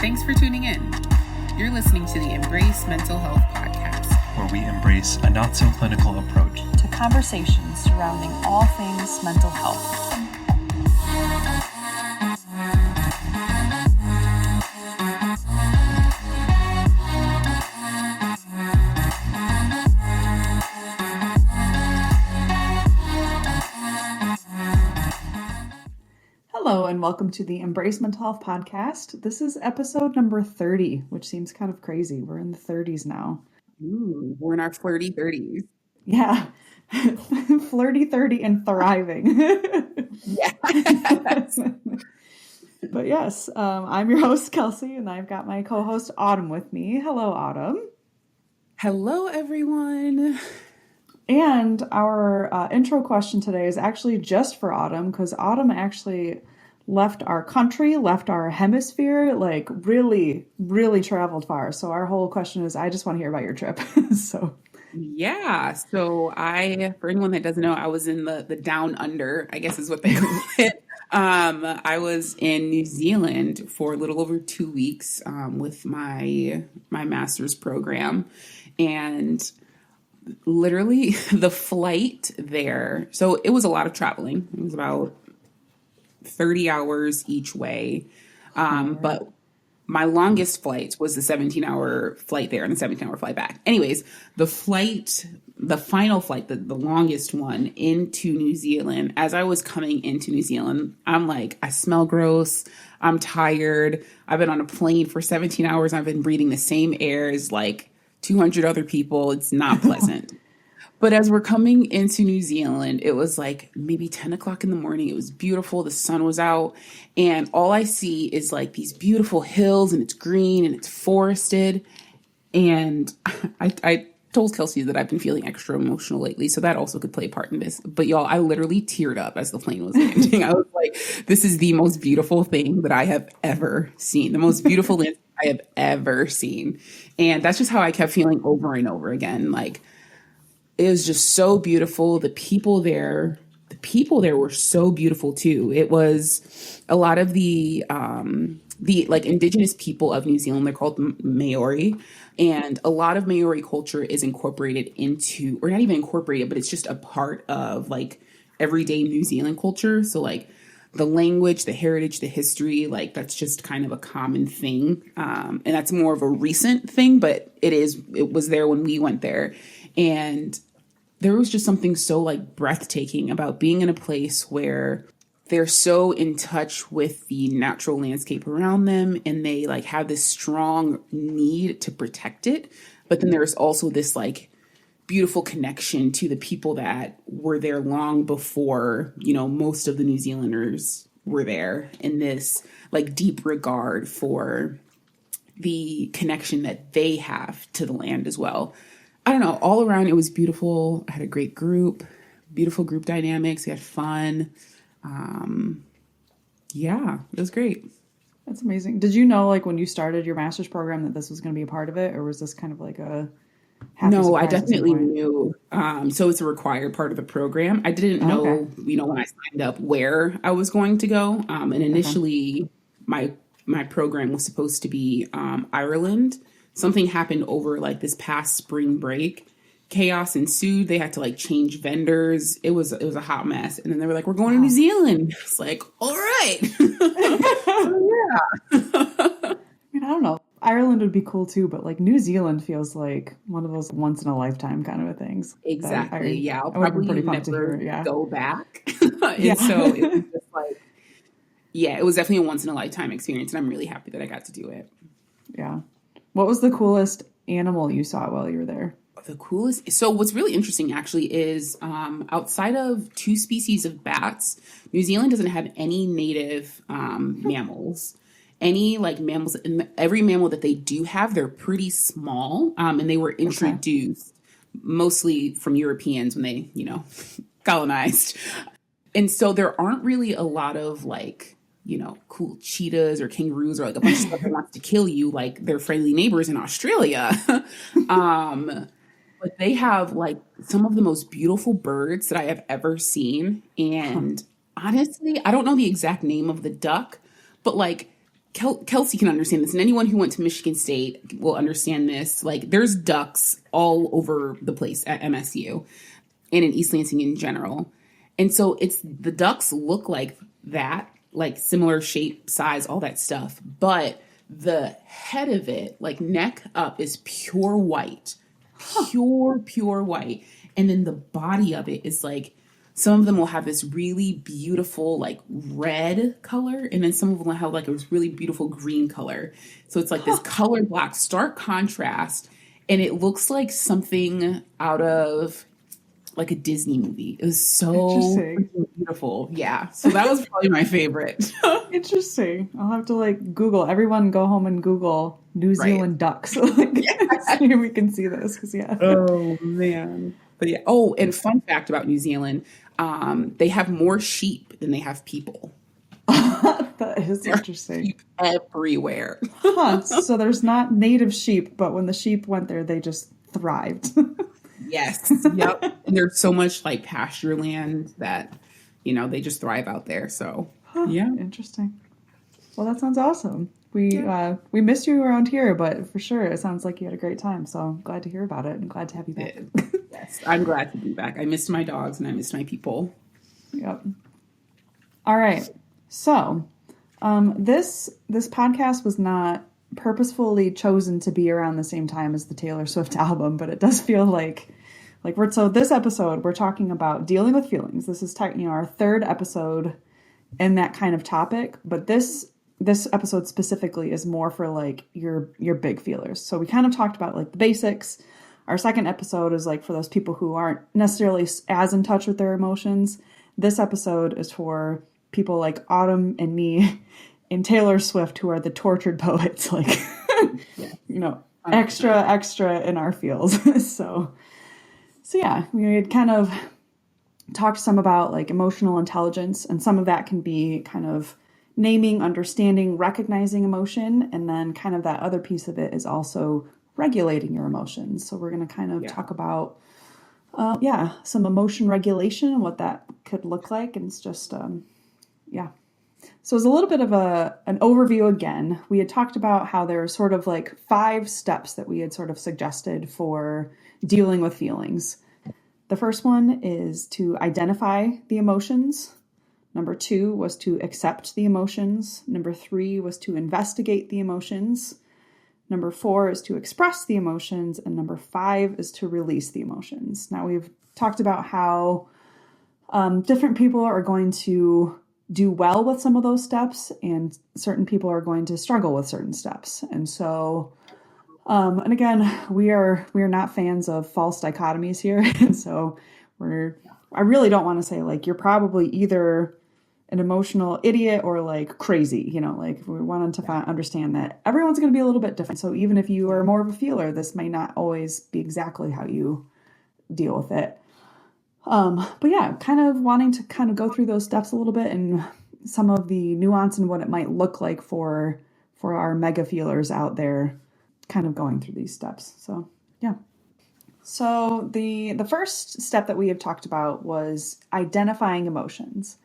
Thanks for tuning in. You're listening to the Embrace Mental Health podcast, where we embrace a not-so-clinical approach to conversations surrounding all things mental health. Hello and welcome to the Embrace Mental Health podcast. This is episode number 30, which seems kind of crazy. We're in the 30s now. Ooh, we're in our flirty 30s. Yeah. Flirty 30 and thriving. Yes. But yes, I'm your host, Kelsey, and I've got my co-host, Autumn, with me. Hello, Autumn. Hello, everyone. And our intro question today is actually just for Autumn, because Autumn actually left our country, left our hemisphere, like really, really traveled far. So our whole question is, I just want to hear about your trip. So for anyone that doesn't know, I was in the down under, I guess is what they call it. I was in New Zealand for a little over 2 weeks with my master's program, and literally the flight there. So it was a lot of traveling. It was about 30 hours each way. But my longest flight was the 17-hour flight there and the 17-hour flight back. Anyways, the final flight, the longest one into New Zealand, as I was coming into New Zealand, I'm like, I smell gross. I'm tired. I've been on a plane for 17 hours. I've been breathing the same air as like 200 other people. It's not pleasant. But as we're coming into New Zealand, it was like maybe 10 o'clock in the morning. It was beautiful. The sun was out. And all I see is like these beautiful hills, and it's green and it's forested. And I told Kelsey that I've been feeling extra emotional lately, so that also could play a part in this. But y'all, I literally teared up as the plane was landing. I was like, this is the most beautiful thing that I have ever seen. The most beautiful landscape I have ever seen. And that's just how I kept feeling over and over again. Like, it was just so beautiful. The people there were so beautiful too. It was a lot of the like indigenous people of New Zealand. They're called Maori, and a lot of Maori culture is incorporated into, or not even incorporated, but it's just a part of like everyday New Zealand culture. So like the language, the heritage, the history, like that's just kind of a common thing. And that's more of a recent thing, but it was there when we went there. And there was just something so like breathtaking about being in a place where they're so in touch with the natural landscape around them, and they like have this strong need to protect it. But then there's also this like beautiful connection to the people that were there long before, most of the New Zealanders were there, and this like deep regard for the connection that they have to the land as well. I don't know, all around it was beautiful. I had a great group, beautiful group dynamics. We had fun. Yeah, it was great. that's amazing. Did you know, like when you started your master's program, that this was going to be a part of it, or was this kind of like a happy No, I surprise at some definitely point? knew. So it's a required part of the program. I didn't know, when I signed up where I was going to go. And initially my program was supposed to be Ireland. Something happened over like this past spring break. Chaos ensued. They had to like change vendors. It was a hot mess. And then they were like, we're going to New Zealand. It's like, all right. I mean, I don't know. Ireland would be cool too, but like New Zealand feels like one of those once in a lifetime kind of things. Exactly. I'll I would be probably pretty pumped to never hear it. Yeah. go back. And so it was just like, it was definitely a once in a lifetime experience. And I'm really happy that I got to do it. Yeah. What was the coolest animal you saw while you were there? The coolest. So what's really interesting actually is outside of 2 species of bats, New Zealand doesn't have any native mammals. Any like mammals, and every mammal that they do have, they're pretty small. And they were introduced mostly from Europeans when they, colonized. And so there aren't really a lot of like, cool cheetahs or kangaroos or like a bunch of stuff that wants to kill you like their friendly neighbors in Australia. But they have like some of the most beautiful birds that I have ever seen. And honestly, I don't know the exact name of the duck, but like Kelsey can understand this, and anyone who went to Michigan State will understand this. Like, there's ducks all over the place at MSU and in East Lansing in general. And so the ducks look like that, like similar shape, size, all that stuff. But the head of it, like neck up, is pure white, pure white. And then the body of it is like, some of them will have this really beautiful like red color, and then some of them will have like a really beautiful green color. So it's like this color block, stark contrast, and it looks like something out of like a Disney movie. It was so beautiful. Yeah. So that was probably my favorite. Interesting. I'll have to like Google. Everyone go home and Google New Zealand ducks. Like, see if we can see this. Cause yeah. Oh man. But yeah. Oh, and fun fact about New Zealand, they have more sheep than they have people. That is interesting. Sheep everywhere. So there's not native sheep, but when the sheep went there, they just thrived. Yes. Yep. And there's so much like pasture land that, they just thrive out there. So yeah. Interesting. Well, that sounds awesome. We missed you around here, but for sure it sounds like you had a great time. So I'm glad to hear about it and glad to have you back. Yes, I'm glad to be back. I missed my dogs and I missed my people. Yep. All right. So this podcast was not purposefully chosen to be around the same time as the Taylor Swift album, but it does feel like so this episode we're talking about dealing with feelings. This is our third episode in that kind of topic, but this episode specifically is more for like your big feelers. So we kind of talked about like the basics. Our second episode is like for those people who aren't necessarily as in touch with their emotions. This episode is for people like Autumn and me and Taylor Swift, who are the tortured poets, like, extra in our fields. So yeah, we had kind of talked some about like emotional intelligence, and some of that can be kind of naming, understanding, recognizing emotion. And then kind of that other piece of it is also regulating your emotions. So we're going to kind of talk about, some emotion regulation and what that could look like. And it's just, So it's a little bit of an overview again. We had talked about how there are sort of like 5 steps that we had sort of suggested for dealing with feelings. The first one is to identify the emotions. Number 2 was to accept the emotions. Number 3 was to investigate the emotions. Number 4 is to express the emotions. And number 5 is to release the emotions. Now we've talked about how different people are going to do well with some of those steps, and certain people are going to struggle with certain steps. And so, and again, we are not fans of false dichotomies here. And so I really don't want to say like, you're probably either an emotional idiot or like crazy, like we wanted to understand that everyone's going to be a little bit different. So even if you are more of a feeler, this may not always be exactly how you deal with it. But yeah, kind of wanting to kind of go through those steps a little bit and some of the nuance and what it might look like for our mega feelers out there, kind of going through these steps. So yeah. So the first step that we have talked about was identifying emotions.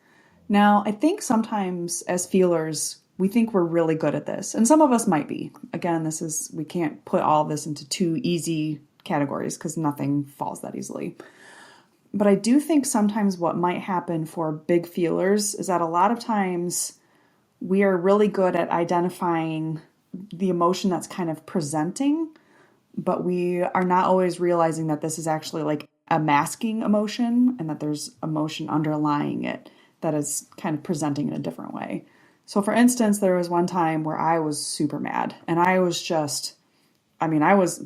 Now, I think sometimes as feelers, we think we're really good at this, and some of us might be. Again, we can't put all this into 2 easy categories because nothing falls that easily. But I do think sometimes what might happen for big feelers is that a lot of times we are really good at identifying the emotion that's kind of presenting, but we are not always realizing that this is actually like a masking emotion and that there's emotion underlying it that is kind of presenting in a different way. So for instance, there was one time where I was super mad, and I was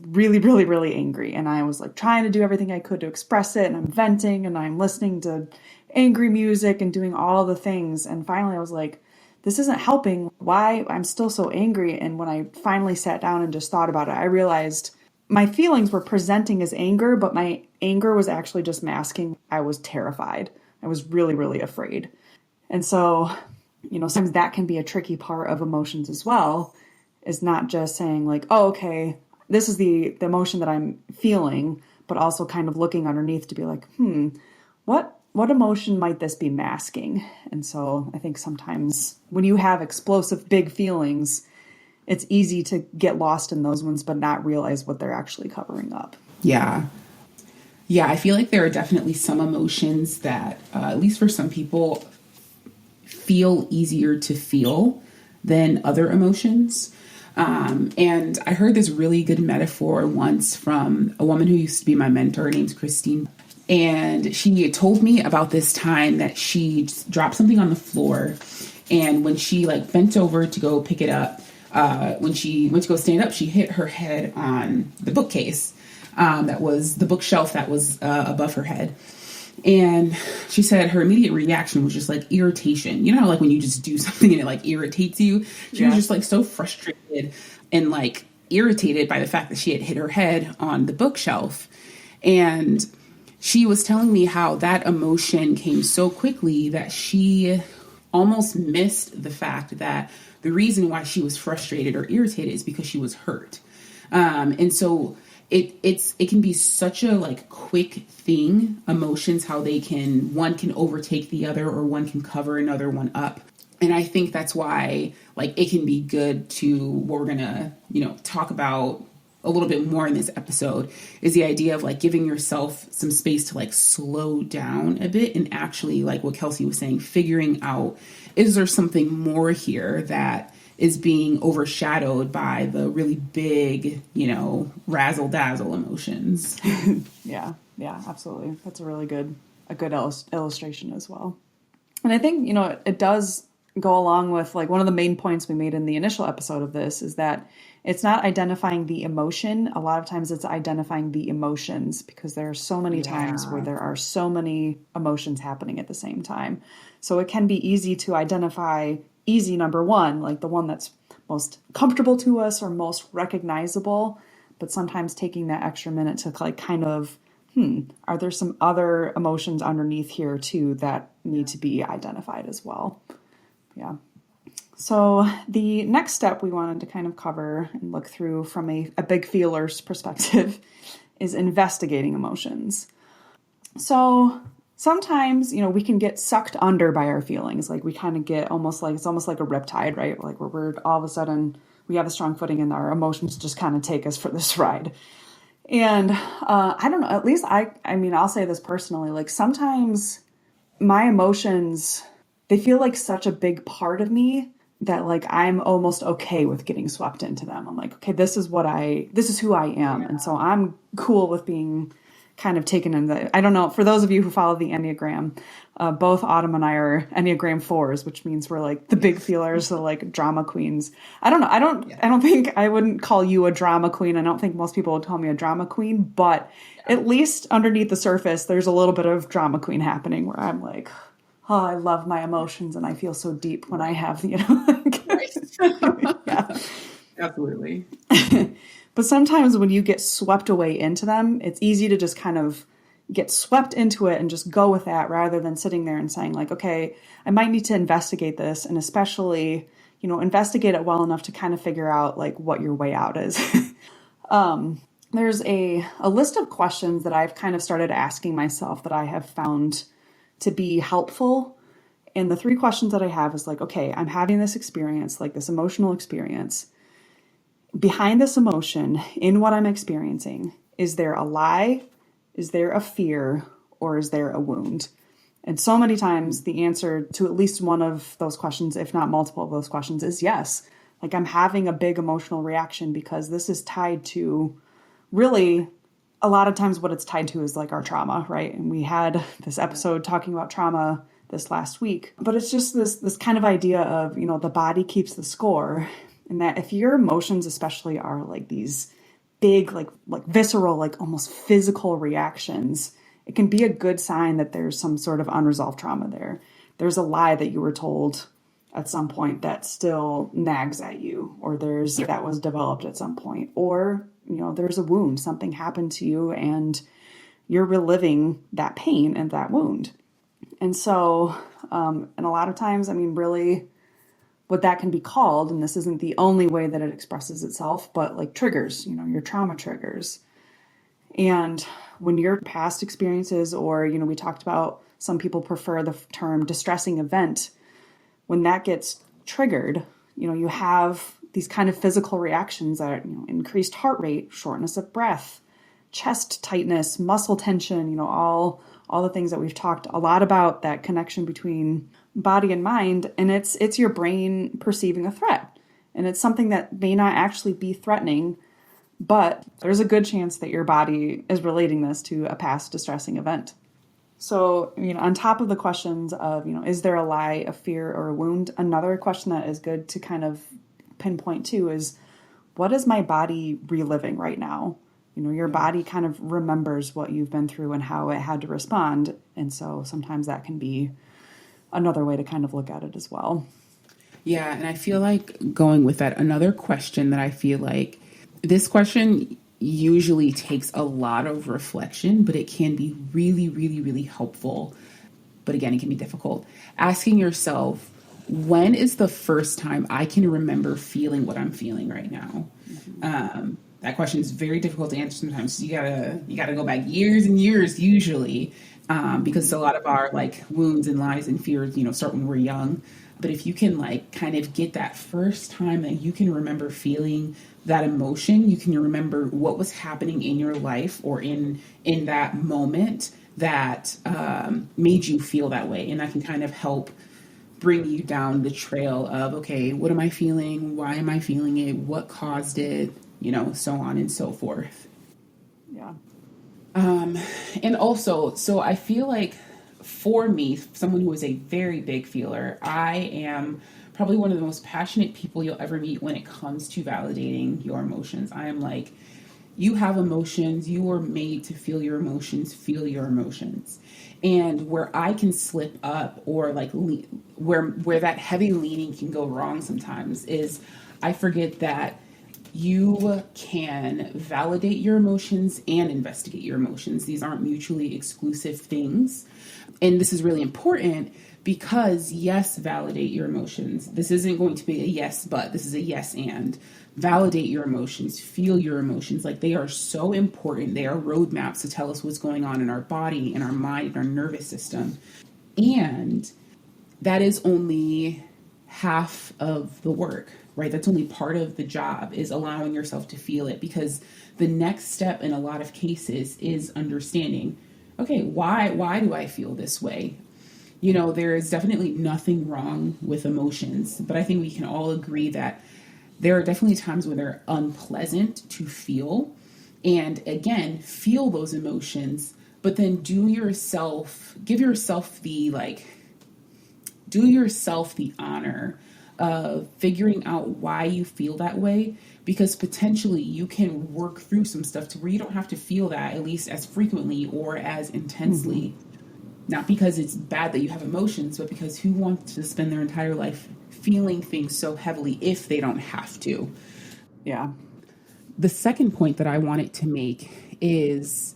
really, really, really angry, and I was like trying to do everything I could to express it, and I'm venting and I'm listening to angry music and doing all the things. And finally I was like, this isn't helping. Why I'm still so angry? And when I finally sat down and just thought about it, I realized my feelings were presenting as anger, but my anger was actually just masking. I was terrified. I was really, really afraid. And so, sometimes that can be a tricky part of emotions as well, is not just saying like, oh, okay, this is the emotion that I'm feeling, but also kind of looking underneath to be like, what what emotion might this be masking? And so I think sometimes when you have explosive big feelings, it's easy to get lost in those ones, but not realize what they're actually covering up. Yeah. Yeah, I feel like there are definitely some emotions that, at least for some people, feel easier to feel than other emotions. And I heard this really good metaphor once from a woman who used to be my mentor. Her name's Christine. And she told me about this time that she dropped something on the floor. And when she like bent over to go pick it up, when she went to go stand up, she hit her head on the bookcase. That was the bookshelf that was above her head. And she said her immediate reaction was just like irritation. You know, like when you just do something and it like irritates you. She was just like so frustrated and like irritated by the fact that she had hit her head on the bookshelf. And she was telling me how that emotion came so quickly that she almost missed the fact that the reason why she was frustrated or irritated is because she was hurt. And so it can be such a like quick thing, emotions, how they can, one can overtake the other or one can cover another one up. And I think that's why like it can be good to, what we're gonna, talk about a little bit more in this episode is the idea of like giving yourself some space to like slow down a bit and actually, like what Kelsey was saying, figuring out, is there something more here that is being overshadowed by the really big, razzle dazzle emotions. Yeah, absolutely. That's a good illustration as well. And I think, it does go along with like one of the main points we made in the initial episode of this is that it's not identifying the emotion. A lot of times it's identifying the emotions, because there are so many times where there are so many emotions happening at the same time. So it can be easy to identify easy number one, like the one that's most comfortable to us or most recognizable, but sometimes taking that extra minute to like kind of, are there some other emotions underneath here too that need to be identified as well? Yeah. So the next step we wanted to kind of cover and look through from a big feeler's perspective is investigating emotions. So sometimes, we can get sucked under by our feelings. Like we kind of get it's almost like a riptide, right? Like where we're all of a sudden, we have a strong footing and our emotions just kind of take us for this ride. And I don't know, at least I'll say this personally, like sometimes my emotions, they feel like such a big part of me that like I'm almost okay with getting swept into them. I'm like, okay, this is who I am. And so I'm cool with being kind of taken in I don't know, for those of you who follow the Enneagram, both Autumn and I are Enneagram 4s, which means we're like the big feelers, the like drama queens. I don't know. I don't think I wouldn't call you a drama queen. I don't think most people would call me a drama queen, but at least underneath the surface, there's a little bit of drama queen happening where I'm like, oh, I love my emotions and I feel so deep when I have, Yeah, absolutely. But sometimes when you get swept away into them, it's easy to just kind of get swept into it and just go with that rather than sitting there and saying like, okay, I might need to investigate this, and especially, investigate it well enough to kind of figure out like what your way out is. There's a list of questions that I've kind of started asking myself that I have found to be helpful. And the 3 questions that I have is like, okay, I'm having this experience, like this emotional experience. Behind this emotion, in what I'm experiencing, is there a lie? Is there a fear? Or is there a wound? And so many times the answer to at least one of those questions, if not multiple of those questions, is yes. Like I'm having a big emotional reaction because this is tied to, really, a lot of times what it's tied to is like our trauma, right? And we had this episode talking about trauma this last week, but it's just this kind of idea of, the body keeps the score. And that if your emotions especially are like these big, like visceral, like almost physical reactions, it can be a good sign that there's some sort of unresolved trauma there. There's a lie that you were told at some point that still nags at you, or that was developed at some point, or, there's a wound, something happened to you and you're reliving that pain and that wound. And so, and a lot of times, really, what that can be called, and this isn't the only way that it expresses itself, but like triggers, your trauma triggers. And when your past experiences, or, we talked about some people prefer the term distressing event. When that gets triggered, you have these kind of physical reactions that are, increased heart rate, shortness of breath, chest tightness, muscle tension, all the things that we've talked a lot about, that connection between body and mind. And it's your brain perceiving a threat. And it's something that may not actually be threatening, but there's a good chance that your body is relating this to a past distressing event. So, on top of the questions of, is there a lie, a fear, or a wound? Another question that is good to kind of pinpoint too is, what is my body reliving right now? Your body kind of remembers what you've been through and how it had to respond. And so sometimes that can be another way to kind of look at it as well. Yeah. And I feel like going with that, another question that I feel like this question usually takes a lot of reflection, but it can be really, really, really helpful. But again, it can be difficult. Asking yourself, when is the first time I can remember feeling what I'm feeling right now? Mm-hmm. That question is very difficult to answer sometimes. You gotta go back years and years usually, because a lot of our like wounds and lies and fears, start when we're young. But if you can like kind of get that first time that you can remember feeling that emotion, you can remember what was happening in your life or in that moment that made you feel that way. And that can kind of help bring you down the trail of, okay, what am I feeling? Why am I feeling it? What caused it? So on and so forth. Yeah. And also, so I feel like for me, someone who is a very big feeler, I am probably one of the most passionate people you'll ever meet when it comes to validating your emotions. I am like, you have emotions, you were made to feel your emotions, feel your emotions. And where I can slip up or like where that heavy leaning can go wrong sometimes is I forget that you can validate your emotions and investigate your emotions. These aren't mutually exclusive things. And this is really important because yes, validate your emotions. This isn't going to be a yes, but this is a yes, and validate your emotions, feel your emotions. Like they are so important. They are roadmaps to tell us what's going on in our body, in our mind, in our nervous system. And that is only half of the work, right? That's only part of the job, is allowing yourself to feel it, because the next step in a lot of cases is understanding, okay, why do I feel this way? There is definitely nothing wrong with emotions, but I think we can all agree that there are definitely times when they're unpleasant to feel. And again, feel those emotions, but then give yourself the honor of figuring out why you feel that way, because potentially you can work through some stuff to where you don't have to feel that at least as frequently or as intensely. Mm-hmm. Not because it's bad that you have emotions, but because who wants to spend their entire life feeling things so heavily if they don't have to? Yeah. The second point that I wanted to make is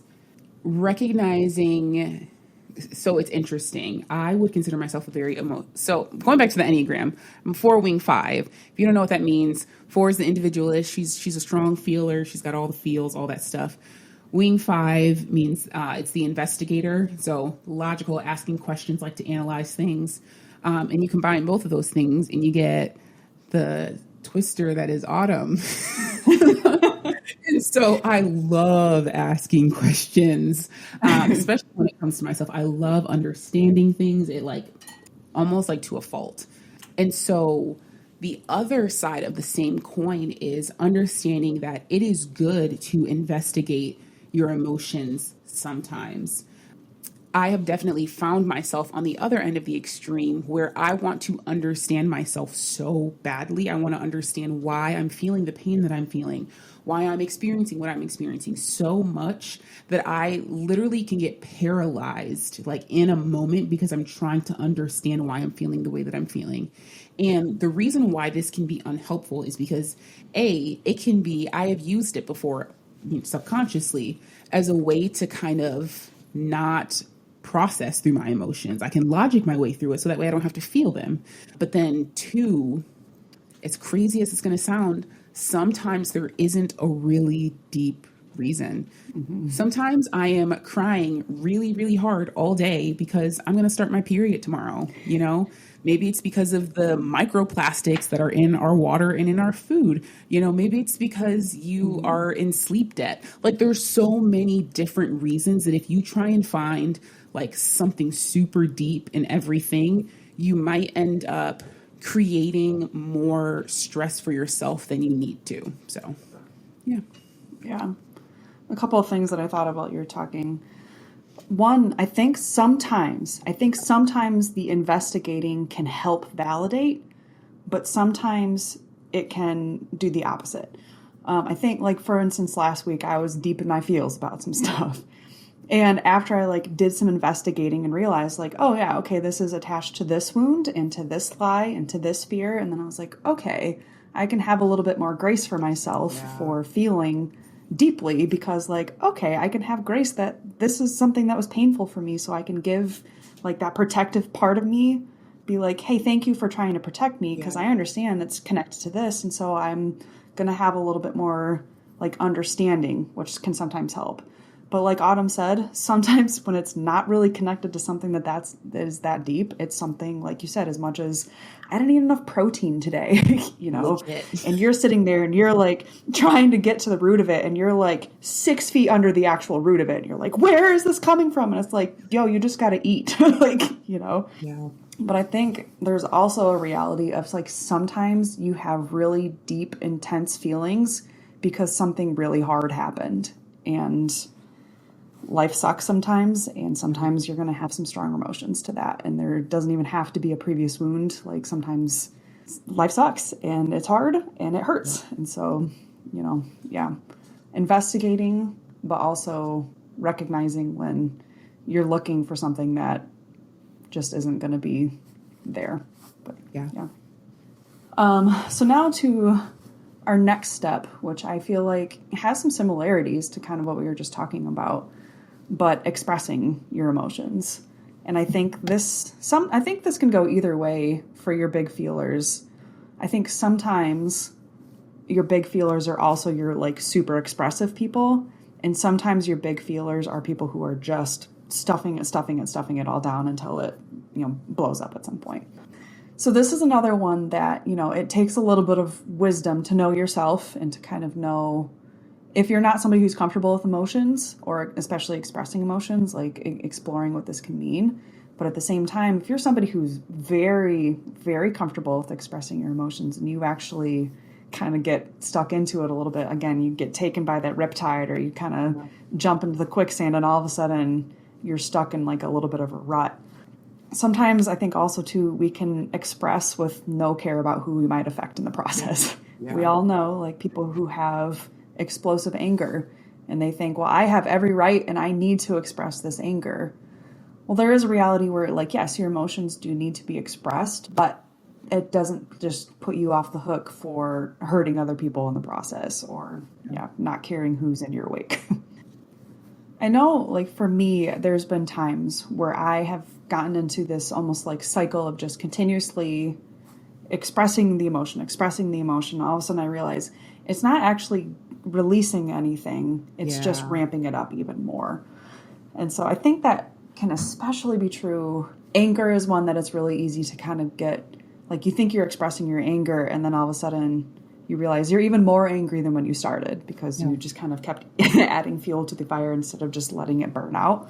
recognizing. So it's interesting. I would consider myself a very so going back to the Enneagram, I'm 4 wing 5. If you don't know what that means, 4 is the individualist. She's a strong feeler. She's got all the feels, all that stuff. Wing 5 means it's the investigator. So logical, asking questions, like to analyze things. And you combine both of those things and you get the twister that is Autumn. And so I love asking questions, especially when it comes to myself. I love understanding things, almost like to a fault. And so the other side of the same coin is understanding that it is good to investigate your emotions sometimes. I have definitely found myself on the other end of the extreme where I want to understand myself so badly. I want to understand why I'm feeling the pain that I'm feeling, why I'm experiencing what I'm experiencing so much that I literally can get paralyzed like in a moment because I'm trying to understand why I'm feeling the way that I'm feeling. And the reason why this can be unhelpful is because I have used it before subconsciously as a way to kind of not process through my emotions. I can logic my way through it so that way I don't have to feel them. But then 2, as crazy as it's going to sound, sometimes there isn't a really deep reason. Sometimes I am crying really, really hard all day because I'm going to start my period tomorrow. Maybe it's because of the microplastics that are in our water and in our food. Maybe it's because you are in sleep debt. Like, there's so many different reasons that if you try and find like something super deep in everything, you might end up creating more stress for yourself than you need to. So, yeah. Yeah. A couple of things that I thought about you're talking. One, I think sometimes the investigating can help validate, but sometimes it can do the opposite. I think, like, for instance, last week I was deep in my feels about some stuff. And after I like did some investigating and realized like, oh yeah, okay, this is attached to this wound and to this lie and to this fear. And then I was like, okay, I can have a little bit more grace for myself for feeling deeply, because like, okay, I can have grace that this is something that was painful for me. So I can give like that protective part of me, be like, hey, thank you for trying to protect me, because I understand that's connected to this. And so I'm going to have a little bit more like understanding, which can sometimes help. But like Autumn said, sometimes when it's not really connected to something that is that deep, it's something like you said, as much as I didn't eat enough protein today, and you're sitting there and you're like trying to get to the root of it, and you're like 6 feet under the actual root of it. And you're like, where is this coming from? And it's like, yo, you just got to eat, Yeah. But I think there's also a reality of like sometimes you have really deep, intense feelings because something really hard happened. And life sucks sometimes, and sometimes you're going to have some strong emotions to that. And there doesn't even have to be a previous wound. Like sometimes life sucks and it's hard and it hurts. And so, investigating, but also recognizing when you're looking for something that just isn't going to be there. But yeah. So now to our next step, which I feel like has some similarities to kind of what we were just talking about, but expressing your emotions. And I think this can go either way for your big feelers. I think sometimes your big feelers are also your like super expressive people. And sometimes your big feelers are people who are just stuffing it all down until it, blows up at some point. So this is another one that, it takes a little bit of wisdom to know yourself and to kind of know if you're not somebody who's comfortable with emotions, or especially expressing emotions, like exploring what this can mean. But at the same time, if you're somebody who's very, very comfortable with expressing your emotions and you actually kind of get stuck into it a little bit, again, you get taken by that riptide, or you kind of jump into the quicksand and all of a sudden you're stuck in like a little bit of a rut. Sometimes I think also too, we can express with no care about who we might affect in the process. Yeah. We all know like people who have explosive anger and they think, well, I have every right and I need to express this anger. Well, there is a reality where like, yes, your emotions do need to be expressed, but it doesn't just put you off the hook for hurting other people in the process, or not caring who's in your wake. I know, like for me, there's been times where I have gotten into this almost like cycle of just continuously expressing the emotion. All of a sudden I realize it's not actually releasing anything. It's just ramping it up even more. And so I think that can especially be true. Anger is one that it's really easy to kind of get, like you think you're expressing your anger and then all of a sudden you realize you're even more angry than when you started, because you just kind of kept adding fuel to the fire instead of just letting it burn out.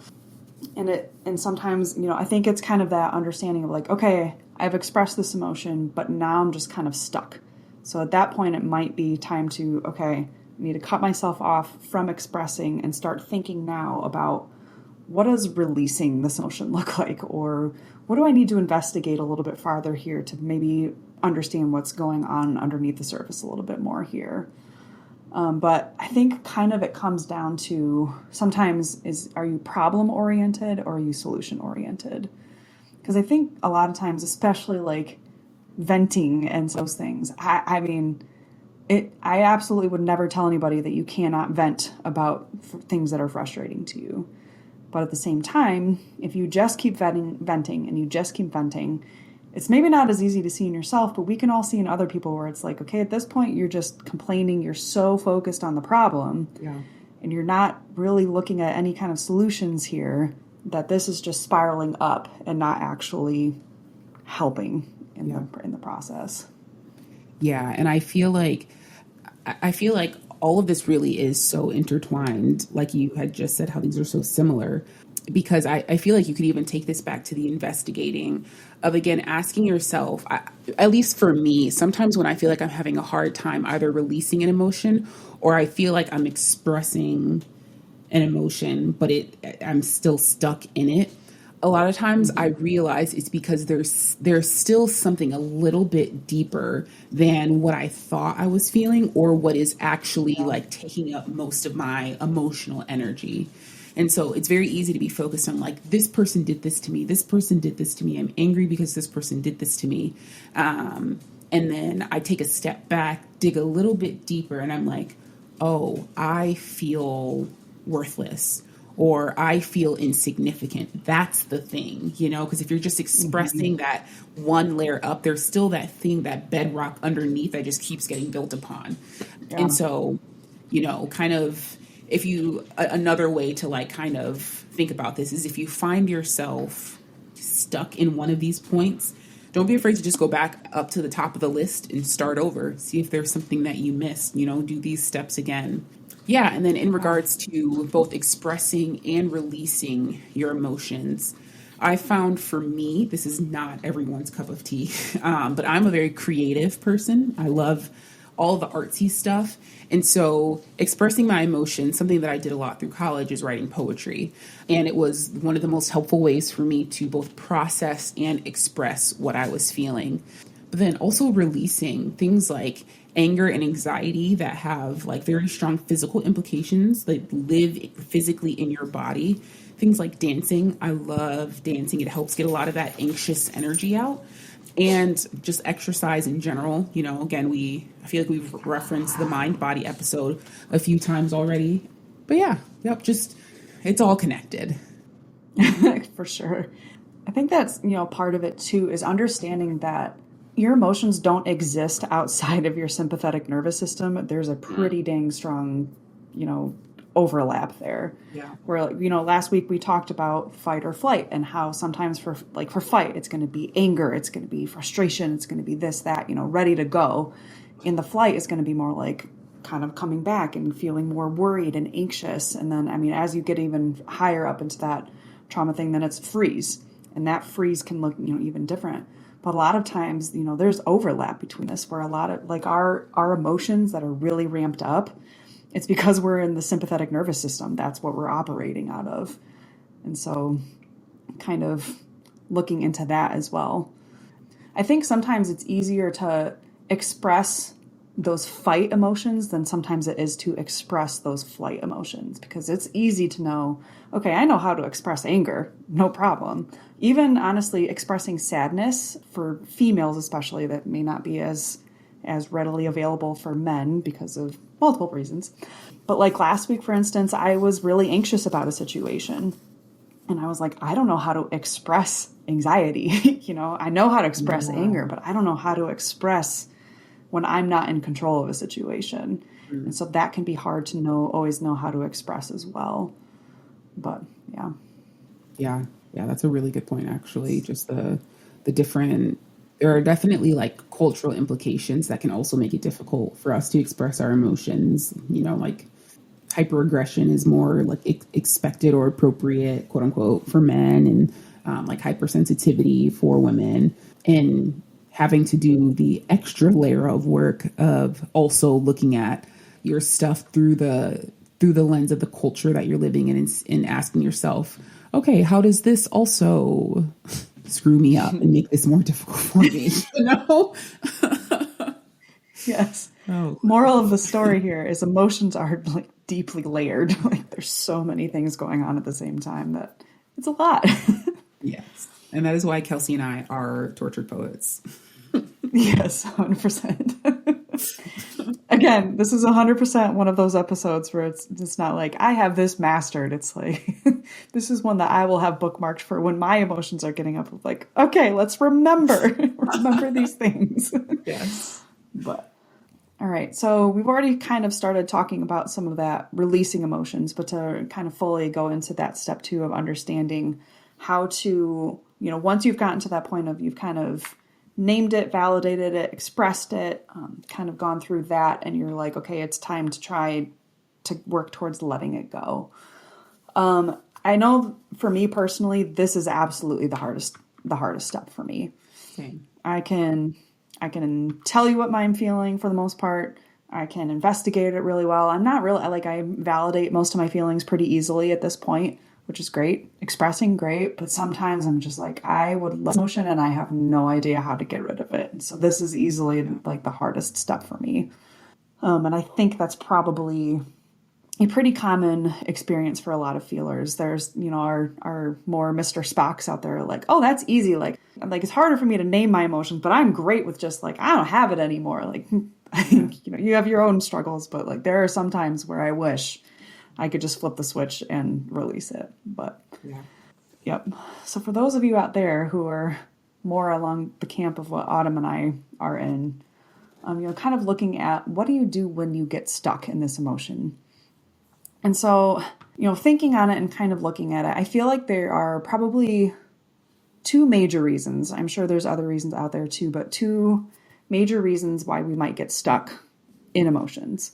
And sometimes, I think it's kind of that understanding of like, okay, I've expressed this emotion, but now I'm just kind of stuck. So at that point, it might be time to, okay, I need to cut myself off from expressing and start thinking now about what does releasing this emotion look like? Or what do I need to investigate a little bit farther here to maybe understand what's going on underneath the surface a little bit more here? But I think kind of it comes down to sometimes are you problem oriented or are you solution oriented? Because I think a lot of times, especially like venting and those things, I absolutely would never tell anybody that you cannot vent about things that are frustrating to you. But at the same time, if you just keep venting and you just keep venting, it's maybe not as easy to see in yourself, but we can all see in other people where it's like, okay, at this point, you're just complaining. You're so focused on the problem. Yeah. and you're not really looking at any kind of solutions here, that this is just spiraling up and not actually helping in the process. Yeah, and I feel like all of this really is so intertwined, like you had just said, how these are so similar. Because I feel like you could even take this back to the investigating of, again, asking yourself, at least for me, sometimes when I feel like I'm having a hard time either releasing an emotion or I feel like I'm expressing an emotion, but I'm still stuck in it. A lot of times I realize it's because there's still something a little bit deeper than what I thought I was feeling or what is actually like taking up most of my emotional energy. And so it's very easy to be focused on like, this person did this to me. This person did this to me. I'm angry because this person did this to me. And then I take a step back, dig a little bit deeper, and I'm like, oh, I feel worthless or I feel insignificant. That's the thing, because if you're just expressing that one layer up, there's still that thing, that bedrock underneath that just keeps getting built upon. Yeah. And so, kind of, another way to like kind of think about this is if you find yourself stuck in one of these points, don't be afraid to just go back up to the top of the list and start over. See if there's something that you missed, do these steps again. Yeah. And then in regards to both expressing and releasing your emotions, I found for me, this is not everyone's cup of tea, but I'm a very creative person. I love all the artsy stuff. And so expressing my emotions, something that I did a lot through college, is writing poetry. And it was one of the most helpful ways for me to both process and express what I was feeling. But then also releasing things like anger and anxiety that have like very strong physical implications, that live physically in your body. Things like dancing. I love dancing. It helps get a lot of that anxious energy out. And just exercise in general. Again, I feel like we've referenced the mind-body episode a few times already. But just, it's all connected. For sure. I think that's, part of it too, is understanding that your emotions don't exist outside of your sympathetic nervous system. There's a pretty dang strong, overlap there. Yeah. Where, last week we talked about fight or flight and how sometimes for fight, it's going to be anger, it's going to be frustration, it's going to be this, that, ready to go. In the flight, it's going to be more like kind of coming back and feeling more worried and anxious. And then, as you get even higher up into that trauma thing, then it's freeze. And that freeze can look, even different. But a lot of times, there's overlap between this, where a lot of like our emotions that are really ramped up, it's because we're in the sympathetic nervous system. That's what we're operating out of. And so kind of looking into that as well. I think sometimes it's easier to express those fight emotions than sometimes it is to express those flight emotions, because it's easy to know, okay, I know how to express anger, no problem. Even honestly, expressing sadness for females especially, that may not be as readily available for men because of multiple reasons. But like last week, for instance, I was really anxious about a situation. And I was like, I don't know how to express anxiety. I know how to express anger, but I don't know how to express when I'm not in control of a situation. And so that can be hard to always know how to express as well. But yeah. Yeah, that's a really good point, actually. Just the different, there are definitely like cultural implications that can also make it difficult for us to express our emotions. Like hyperaggression is more like expected or appropriate, quote unquote, for men, and like hypersensitivity for women, and having to do the extra layer of work of also looking at your stuff through the lens of the culture that you're living in, and asking yourself, okay, how does this also screw me up and make this more difficult for me? Yes. Oh. Moral of the story here is emotions are like deeply layered. Like there's so many things going on at the same time that it's a lot. Yes. And that is why Kelsey and I are tortured poets. Yes, 100%. Again, this is 100% one of those episodes where it's not like I have this mastered. It's like this is one that I will have bookmarked for when my emotions are getting up. Like, okay, let's remember these things. Yes. But all All right. So we've already kind of started talking about some of that releasing emotions, but to kind of fully go into that step 2 of understanding how to, once you've gotten to that point of you've kind of named it, validated it, expressed it, kind of gone through that, and you're like, okay, it's time to try to work towards letting it go. I know for me personally, this is absolutely the hardest step for me. Same. I can tell you what I'm feeling for the most part. I can investigate it really well. I'm not really, I validate most of my feelings pretty easily at this point, which is great. Expressing, great. But sometimes I'm just like, I would love emotion and I have no idea how to get rid of it. So this is easily like the hardest step for me. And I think that's probably a pretty common experience for a lot of feelers. There's, our more Mr. Spocks out there like, oh, that's easy. Like it's harder for me to name my emotions, but I'm great with just like, I don't have it anymore. Like, I think, you have your own struggles, but like there are some times where I wish I could just flip the switch and release it. But yep. So for those of you out there who are more along the camp of what Autumn and I are in, kind of looking at what do you do when you get stuck in this emotion? And so, thinking on it and kind of looking at it, I feel like there are probably 2 major reasons. I'm sure there's other reasons out there too, but 2 major reasons why we might get stuck in emotions.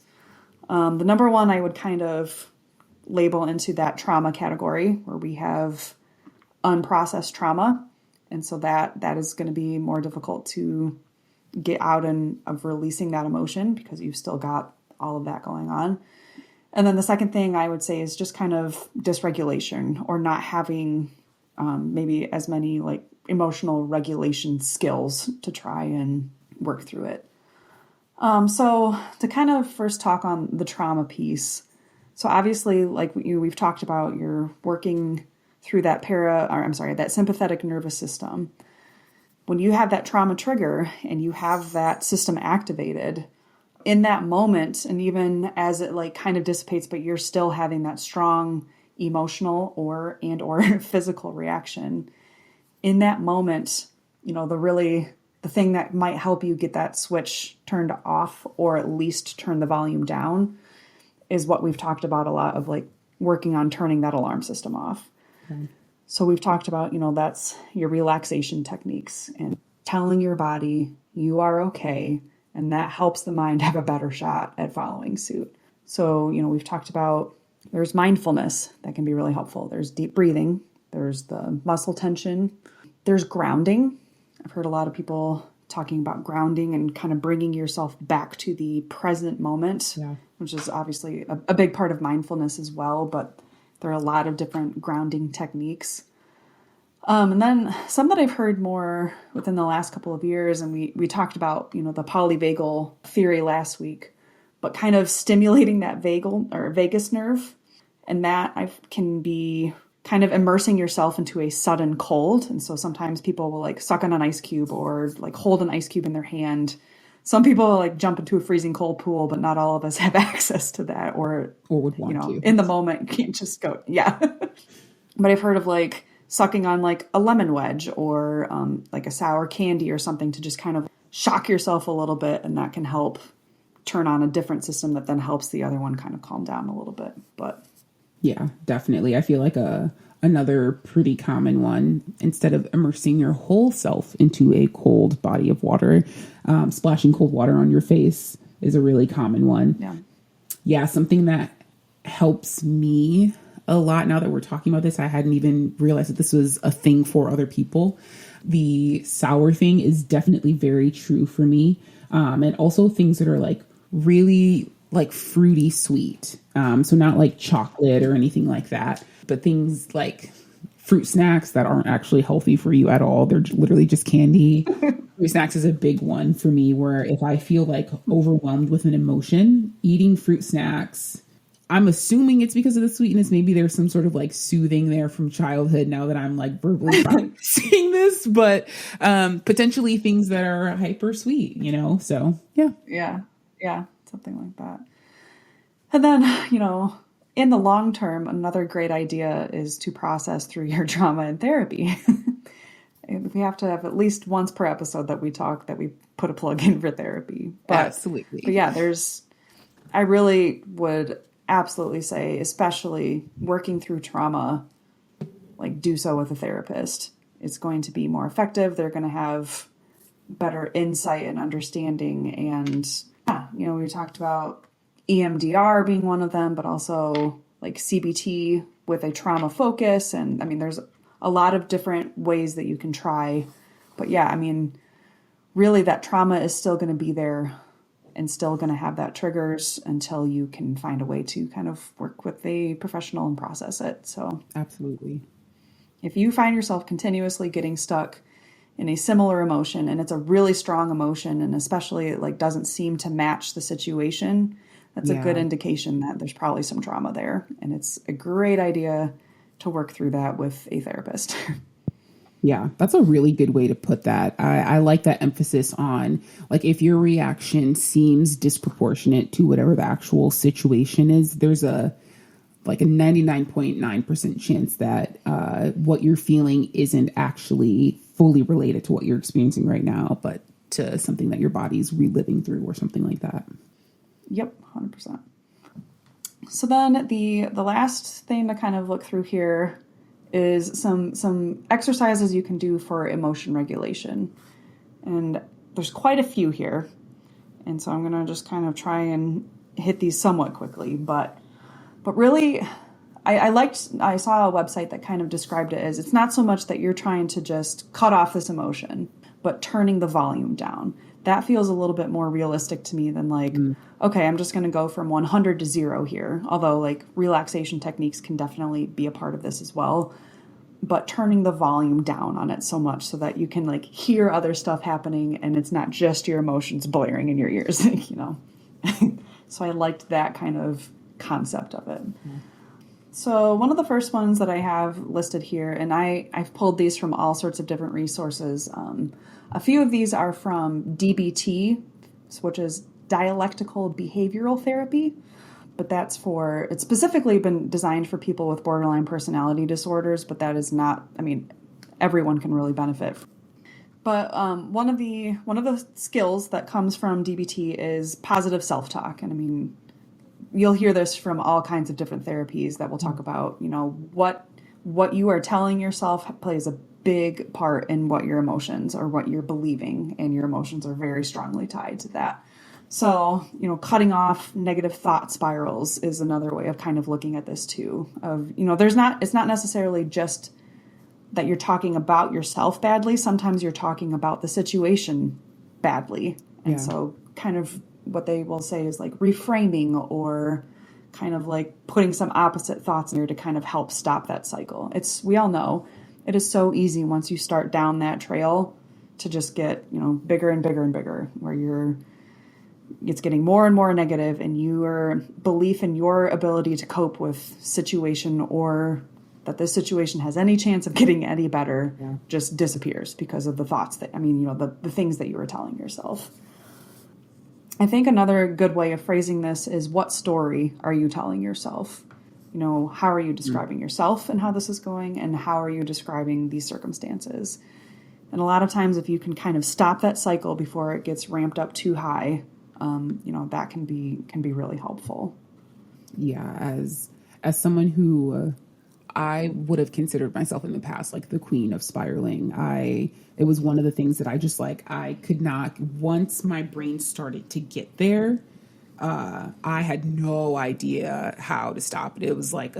The number one I would kind of label into that trauma category where we have unprocessed trauma. And so that is going to be more difficult to get out of releasing that emotion because you've still got all of that going on. And then the second thing I would say is just kind of dysregulation or not having maybe as many like emotional regulation skills to try and work through it. So to kind of first talk on the trauma piece. So obviously, like we've talked about, you're working through that that sympathetic nervous system. When you have that trauma trigger and you have that system activated, in that moment, and even as it like kind of dissipates, but you're still having that strong emotional or physical reaction, in that moment, the thing that might help you get that switch turned off or at least turn the volume down is what we've talked about a lot of, like working on turning that alarm system off. Okay. So we've talked about, that's your relaxation techniques and telling your body you are okay. And that helps the mind have a better shot at following suit. So, we've talked about there's mindfulness that can be really helpful. There's deep breathing. There's the muscle tension. There's grounding. I've heard a lot of people talking about grounding and kind of bringing yourself back to the present moment, which is obviously a big part of mindfulness as well. But there are a lot of different grounding techniques. And then some that I've heard more within the last couple of years, and we talked about, the polyvagal theory last week, but kind of stimulating that vagus nerve. And that can be kind of immersing yourself into a sudden cold. And so sometimes people will like suck on an ice cube or like hold an ice cube in their hand. Some people like jump into a freezing cold pool, but not all of us have access to that or would want to. In the moment, you can't just go, But I've heard of like sucking on like a lemon wedge or like a sour candy or something to just kind of shock yourself a little bit. And that can help turn on a different system that then helps the other one kind of calm down a little bit. But yeah, definitely. I feel like another pretty common one, instead of immersing your whole self into a cold body of water, splashing cold water on your face is a really common one. Yeah, something that helps me a lot now that we're talking about this. I hadn't even realized that this was a thing for other people. The sour thing is definitely very true for me. And also things that are like really like fruity sweet. So not like chocolate or anything like that, but things like fruit snacks that aren't actually healthy for you at all. They're literally just candy. Fruit snacks is a big one for me, where if I feel like overwhelmed with an emotion, eating fruit snacks, I'm assuming it's because of the sweetness. Maybe there's some sort of like soothing there from childhood now that I'm like verbally seeing this, but potentially things that are hyper sweet, so yeah, something like that. And then, in the long term, another great idea is to process through your trauma in therapy. we have to have at least once per episode that we talk, that we put a plug in for therapy. Absolutely. But yeah, I really would absolutely say, especially working through trauma, like do so with a therapist. It's going to be more effective. They're going to have better insight and understanding. And yeah, we talked about EMDR being one of them, but also like CBT with a trauma focus. And I mean, there's a lot of different ways that you can try. But yeah, I mean, really that trauma is still going to be there and still going to have that triggers until you can find a way to kind of work with a professional and process it. So absolutely. If you find yourself continuously getting stuck in a similar emotion and it's a really strong emotion, and especially it like doesn't seem to match the situation, that's a good indication that there's probably some trauma there. And it's a great idea to work through that with a therapist. Yeah, that's a really good way to put that. I like that emphasis on, like, if your reaction seems disproportionate to whatever the actual situation is, there's a 99.9% chance that what you're feeling isn't actually fully related to what you're experiencing right now, but to something that your body's reliving through or something like that. Yep, 100%. So then the last thing to kind of look through here is some exercises you can do for emotion regulation. And there's quite a few here. And so I'm going to just kind of try and hit these somewhat quickly. But really, I saw a website that kind of described it as, it's not so much that you're trying to just cut off this emotion, but turning the volume down. That feels a little bit more realistic to me than like, okay, I'm just going to go from 100 to 0 here. Although like relaxation techniques can definitely be a part of this as well. But turning the volume down on it so much so that you can like hear other stuff happening and it's not just your emotions blaring in your ears, So I liked that kind of concept of it. So one of the first ones that I have listed here, and I've pulled these from all sorts of different resources. A few of these are from DBT, which is dialectical behavioral therapy, but it's specifically been designed for people with borderline personality disorders, but that is not, everyone can really benefit. But one of the skills that comes from DBT is positive self-talk. And you'll hear this from all kinds of different therapies that will talk about, what you are telling yourself plays a big part in what your emotions or what you're believing, and your emotions are very strongly tied to that. So, cutting off negative thought spirals is another way of kind of looking at this too. It's not necessarily just that you're talking about yourself badly. Sometimes you're talking about the situation badly. And so kind of what they will say is like reframing, or kind of like putting some opposite thoughts in there to kind of help stop that cycle. We all know it is so easy once you start down that trail to just get, bigger and bigger and bigger, where it's getting more and more negative, and your belief in your ability to cope with situation, or that this situation has any chance of getting any better, just disappears because of the thoughts the things that you were telling yourself. I think another good way of phrasing this is, what story are you telling yourself? How are you describing yourself and how this is going, and how are you describing these circumstances? And a lot of times, if you can kind of stop that cycle before it gets ramped up too high, that can be really helpful. Yeah, as someone who I would have considered myself in the past like the queen of spiraling. It was one of the things that I could not, once my brain started to get there, I had no idea how to stop it. It was like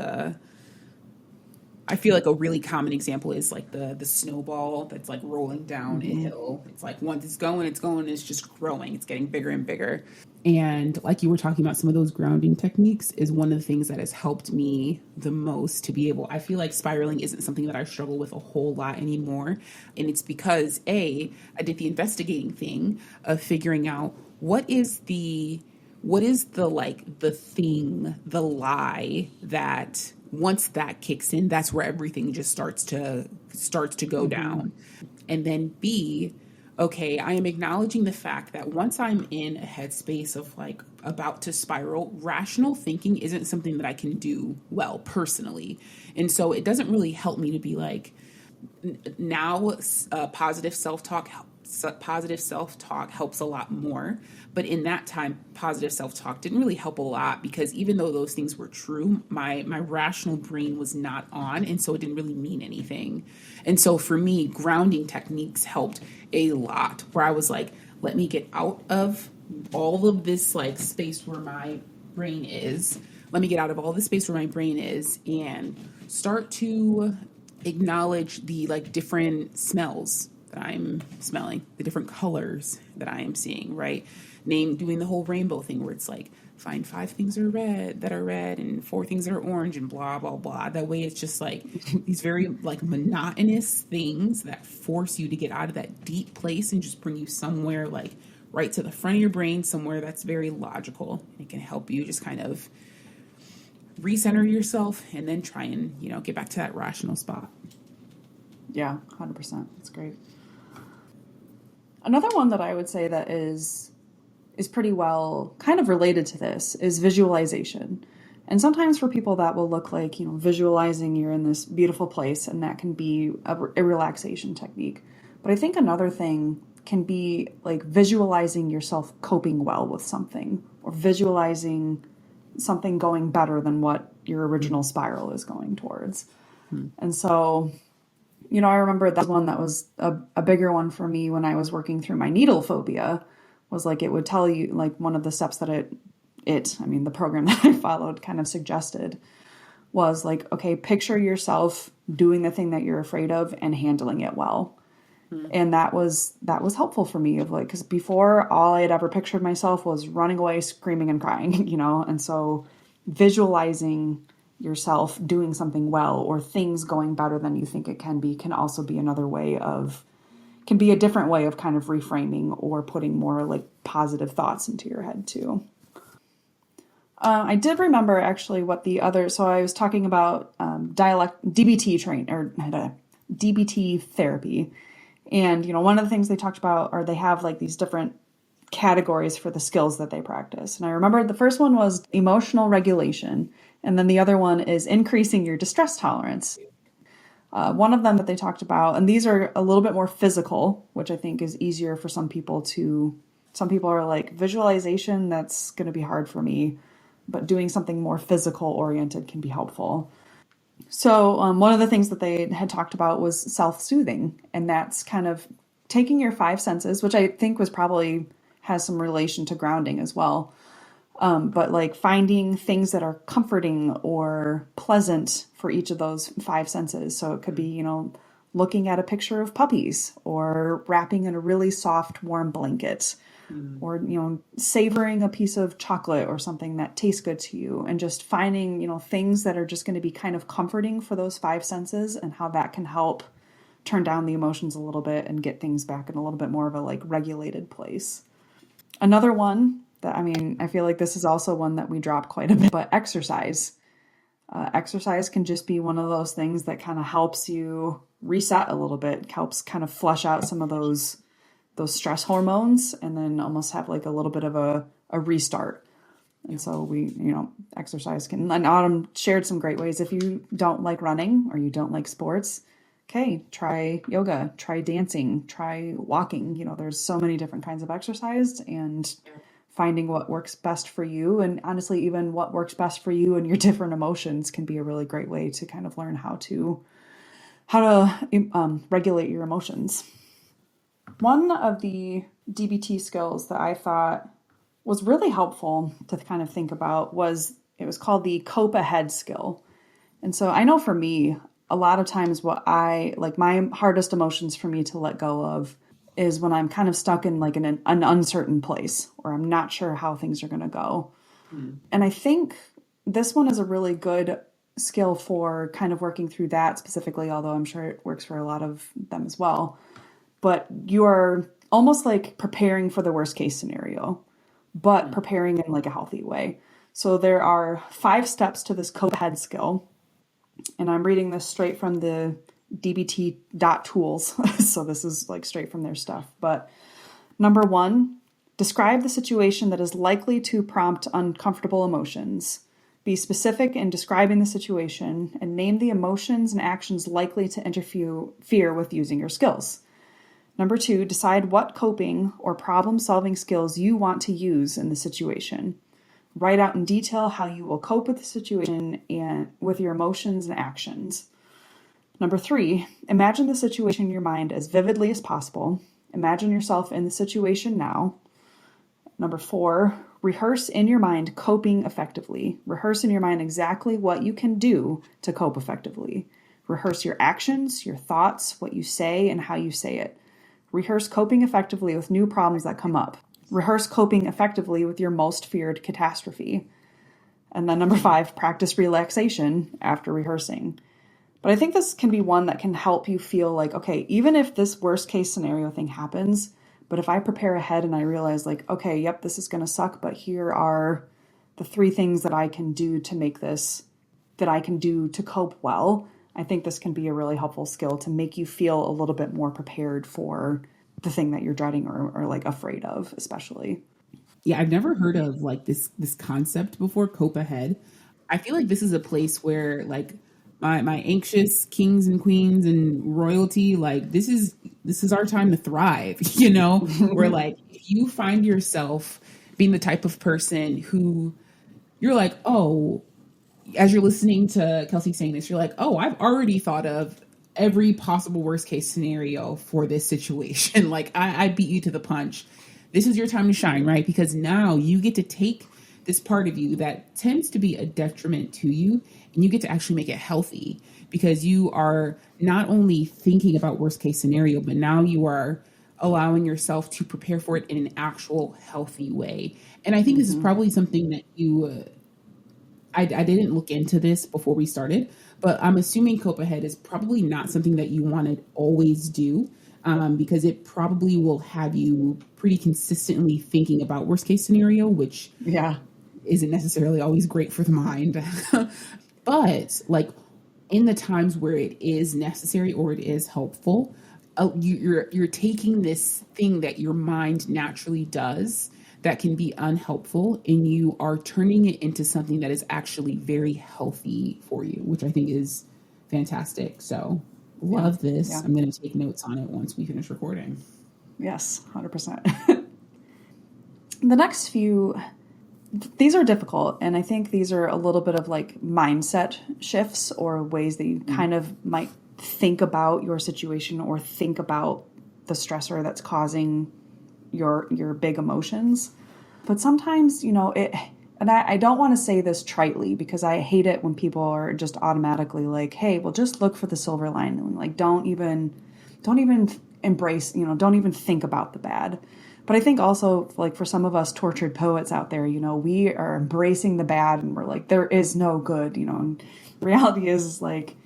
I feel like a really common example is like the snowball that's like rolling down a hill. It's like once it's going, it's just growing. It's getting bigger and bigger. And like you were talking about, some of those grounding techniques is one of the things that has helped me the most to be able, I feel like spiraling isn't something that I struggle with a whole lot anymore. And it's because I did the investigating thing of figuring out what is the thing, the lie that once that kicks in, that's where everything just starts to go down. And then B, okay, I am acknowledging the fact that once I'm in a headspace of like about to spiral, rational thinking isn't something that I can do well personally. And so it doesn't really help me to be like, now positive self-talk helps a lot more, but in that time positive self-talk didn't really help a lot, because even though those things were true, my rational brain was not on, and so it didn't really mean anything. And so for me, grounding techniques helped a lot, where I was like, let me get out of all of this like space where my brain is. Let me get out of all the space where my brain is and start to acknowledge the like different smells that I'm smelling, the different colors that I am seeing, right? Doing the whole rainbow thing where it's like, find 5 things that are red and 4 things that are orange and blah, blah, blah. That way it's just like these very like monotonous things that force you to get out of that deep place and just bring you somewhere like right to the front of your brain, somewhere that's very logical. It can help you just kind of recenter yourself and then try and, get back to that rational spot. Yeah, 100%. That's great. Another one that I would say that is pretty well kind of related to this is visualization. And sometimes for people that will look like, visualizing you're in this beautiful place, and that can be a relaxation technique. But I think another thing can be like visualizing yourself coping well with something, or visualizing something going better than what your original spiral is going towards. And so, I remember that one that was a bigger one for me when I was working through my needle phobia, was like, it would tell you, like, one of the steps that the program that I followed kind of suggested was like, okay, picture yourself doing the thing that you're afraid of and handling it well. And that was helpful for me, of like, because before, all I had ever pictured myself was running away, screaming and crying, and so visualizing yourself doing something well, or things going better than you think it can be, can also be can be a different way of kind of reframing or putting more like positive thoughts into your head too. I did remember actually so I was talking about DBT therapy. And, one of the things they talked about, or they have like these different categories for the skills that they practice. And I remember the first one was emotional regulation. And then the other one is increasing your distress tolerance. One of them that they talked about, and these are a little bit more physical, which I think is easier for some people are like, visualization, that's going to be hard for me, but doing something more physical oriented can be helpful. So one of the things that they had talked about was self-soothing, and that's kind of taking your 5 senses, which I think has some relation to grounding as well. But like finding things that are comforting or pleasant for each of those 5 senses. So it could be, looking at a picture of puppies, or wrapping in a really soft, warm blanket, or, savoring a piece of chocolate or something that tastes good to you, and just finding, things that are just going to be kind of comforting for those 5 senses, and how that can help turn down the emotions a little bit and get things back in a little bit more of a like regulated place. Another one that, I feel like this is also one that we drop quite a bit, but exercise. Exercise can just be one of those things that kind of helps you reset a little bit, helps kind of flush out some of those stress hormones, and then almost have like a little bit of a restart. And so exercise can, and Autumn shared some great ways. If you don't like running, or you don't like sports, okay, try yoga, try dancing, try walking. There's so many different kinds of exercise, and finding what works best for you, and honestly, even what works best for you and your different emotions, can be a really great way to kind of learn how to regulate your emotions. One of the DBT skills that I thought was really helpful to kind of think about was called the cope ahead skill. And so I know for me, a lot of times my hardest emotions for me to let go of is when I'm kind of stuck in like an uncertain place, or I'm not sure how things are going to go. And I think this one is a really good skill for kind of working through that specifically, although I'm sure it works for a lot of them as well. But you are almost like preparing for the worst case scenario, but preparing in like a healthy way. So there are 5 steps to this cope ahead skill. And I'm reading this straight from the dbt.tools. So this is like straight from their stuff. But number 1, describe the situation that is likely to prompt uncomfortable emotions. Be specific in describing the situation and name the emotions and actions likely to interfere with using your skills. Number 2, decide what coping or problem-solving skills you want to use in the situation. Write out in detail how you will cope with the situation and with your emotions and actions. Number 3, imagine the situation in your mind as vividly as possible. Imagine yourself in the situation now. Number 4, rehearse in your mind coping effectively. Rehearse in your mind exactly what you can do to cope effectively. Rehearse your actions, your thoughts, what you say, and how you say it. Rehearse coping effectively with new problems that come up. Rehearse coping effectively with your most feared catastrophe. And then number 5, practice relaxation after rehearsing. But I think this can be one that can help you feel like, okay, even if this worst case scenario thing happens, but if I prepare ahead and I realize like, okay, yep, this is going to suck, but here are the 3 things that I can do to make this, that I can do to cope well, I think this can be a really helpful skill to make you feel a little bit more prepared for the thing that you're dreading or like afraid of, especially. Yeah, I've never heard of like this concept before, cope ahead. I feel like this is a place where like my anxious kings and queens and royalty, like this is our time to thrive, you know? Where like if you find yourself being the type of person who you're like, oh, as you're listening to Kelsey saying this, you're like, oh, I've already thought of every possible worst case scenario for this situation. Like I beat you to the punch. This is your time to shine, right? Because now you get to take this part of you that tends to be a detriment to you, and you get to actually make it healthy because you are not only thinking about worst case scenario, but now you are allowing yourself to prepare for it in an actual healthy way. And I think this is probably something that you, I didn't look into this before we started, but I'm assuming cope ahead is probably not something that you want to always do. Because it probably will have you pretty consistently thinking about worst case scenario, which isn't necessarily always great for the mind. But like in the times where it is necessary or it is helpful, you're taking this thing that your mind naturally does that can be unhelpful, and you are turning it into something that is actually very healthy for you, which I think is fantastic. So love this. Yeah. I'm going to take notes on it once we finish recording. Yes, 100%. The next few, these are difficult, and I think these are a little bit of like mindset shifts or ways that you kind of might think about your situation or think about the stressor that's causing your big emotions. But sometimes, you know, it, and I don't want to say this tritely because I hate it when people are just automatically like, hey, well, just look for the silver lining. Like, don't even embrace, you know, don't even think about the bad. But I think also, like, for some of us tortured poets out there, you know, we are embracing the bad and we're like, there is no good, you know. And the reality is, like,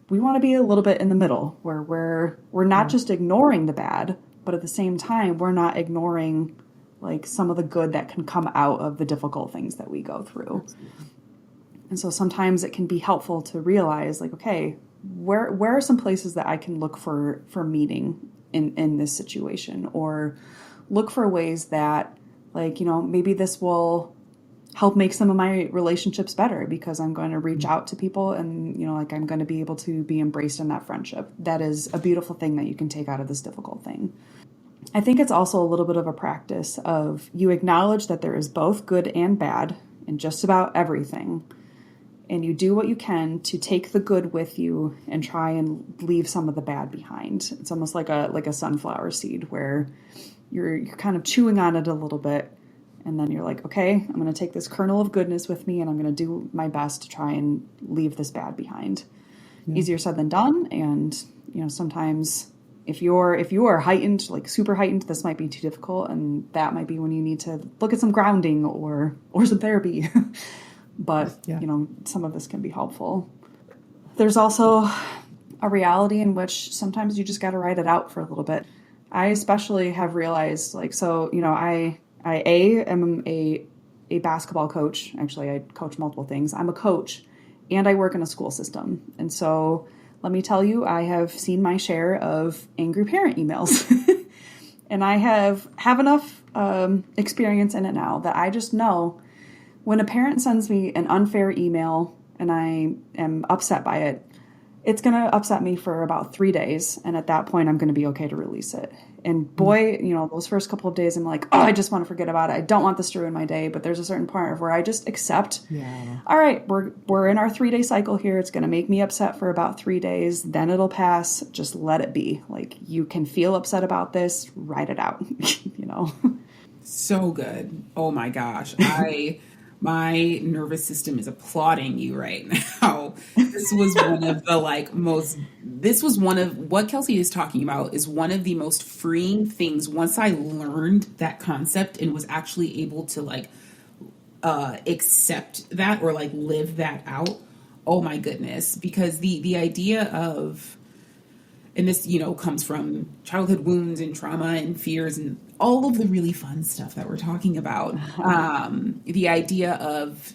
we want to be a little bit in the middle where we're not just ignoring the bad, but at the same time, we're not ignoring like some of the good that can come out of the difficult things that we go through. And so sometimes it can be helpful to realize like, okay, where are some places that I can look for meaning in this situation, or look for ways that like, you know, maybe this will help make some of my relationships better because I'm going to reach out to people and, you know, like I'm going to be able to be embraced in that friendship. That is a beautiful thing that you can take out of this difficult thing. I think it's also a little bit of a practice of you acknowledge that there is both good and bad in just about everything. And you do what you can to take the good with you and try and leave some of the bad behind. It's almost like a sunflower seed where you're kind of chewing on it a little bit. And then you're like, okay, I'm going to take this kernel of goodness with me and I'm going to do my best to try and leave this bad behind. Easier said than done. And, you know, sometimes if you are heightened, like super heightened, this might be too difficult. And that might be when you need to look at some grounding or some therapy. But, you know, some of this can be helpful. There's also a reality in which sometimes you just got to write it out for a little bit. I especially have realized, like, so, you know, I am a basketball coach. Actually, I coach multiple things. I'm a coach and I work in a school system. And so let me tell you, I have seen my share of angry parent emails. And I have enough experience in it now that I just know when a parent sends me an unfair email and I am upset by it, it's going to upset me for about 3 days. And at that point, I'm going to be okay to release it. And boy, those first couple of days, I'm like, oh, I just want to forget about it. I don't want this to ruin my day. But there's a certain part of where I just accept, all right, we're in our 3-day cycle here. It's going to make me upset for about 3 days. Then it'll pass. Just let it be. Like, you can feel upset about this. Write it out, So good. Oh my gosh. My nervous system is applauding you right now. This was one of the this was one of what Kelsey is talking about is one of the most freeing things once I learned that concept and was actually able to accept that or live that out. Oh my goodness. Because the idea of, and this, comes from childhood wounds and trauma and fears and all of the really fun stuff that we're talking about. The idea of